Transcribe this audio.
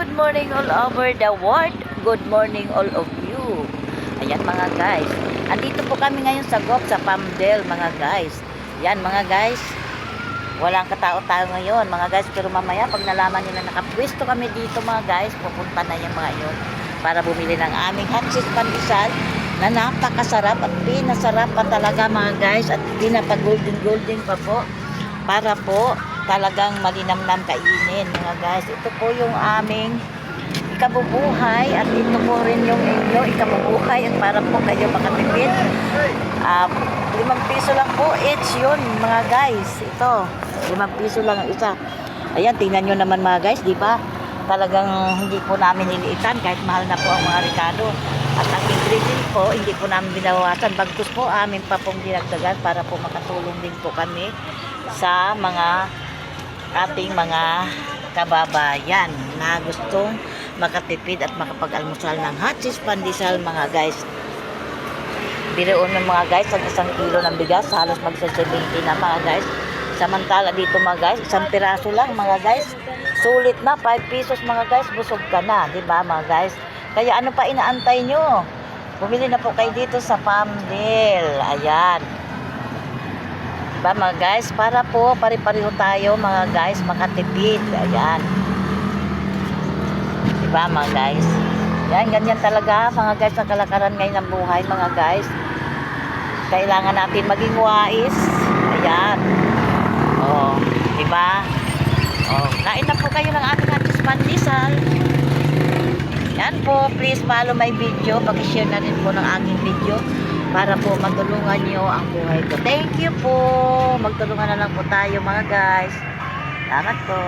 good morning all over the world. Good morning all of you. Ayan mga guys. Andito po kami ngayon sa Gop, sa Palmdale mga guys. Yan mga guys. Walang katao-tao ngayon mga guys. Pero mamaya pag nalaman nila nakapwesto kami dito mga guys, pupunta na yung mga yun para bumili ng aming hot cheese pandesal na napakasarap at pinasarap pa talaga mga guys. At pinapa-golden pa po. Para po talagang malinamnam kainin mga guys. Ito po yung aming ikabubuhay at ito po rin yung inyo ikabubuhay at para po kayo makatipid. 5 piso lang po each yun mga guys. Ito 5 piso lang ang isa. Ayan, tingnan nyo naman mga guys, di ba? Talagang hindi po namin niliitan kahit mahal na po ang mga rekado. At ang ingredient po, hindi po namin binawasan. Bagkus po amin pa pong dinagdagan para po makatulong din po kami sa mga ating mga kababayan na gustong makatipid at makapag-almusal ng hot cheese pandesal mga guys. Biruon ng mga guys, ang 1 kilo ng bigas halos magsa-70 na mga guys. Samantala dito mga guys, 1 piraso lang mga guys. Sulit na 5 pesos mga guys, busog ka na, 'di ba mga guys? Kaya ano pa inaantay nyo? Bumili na po kayo dito sa Palmdale. Ayan. Diba mga guys? Para po pare-pareho tayo mga guys makatipid. Ayan. Diba mga guys? Yan, ganyan talaga mga guys ang kalakaran ngayon ng buhay mga guys. Kailangan natin maging wais. Ayan. Oh, diba? Oh, kain na po kayo ng ating hot cheese pandesal. Yan po, please follow my video. Pag-share na rin po ng aking video para po matulungan nyo ang buhay ko. Thank you po. Magtulungan na lang po tayo mga guys. Salamat po.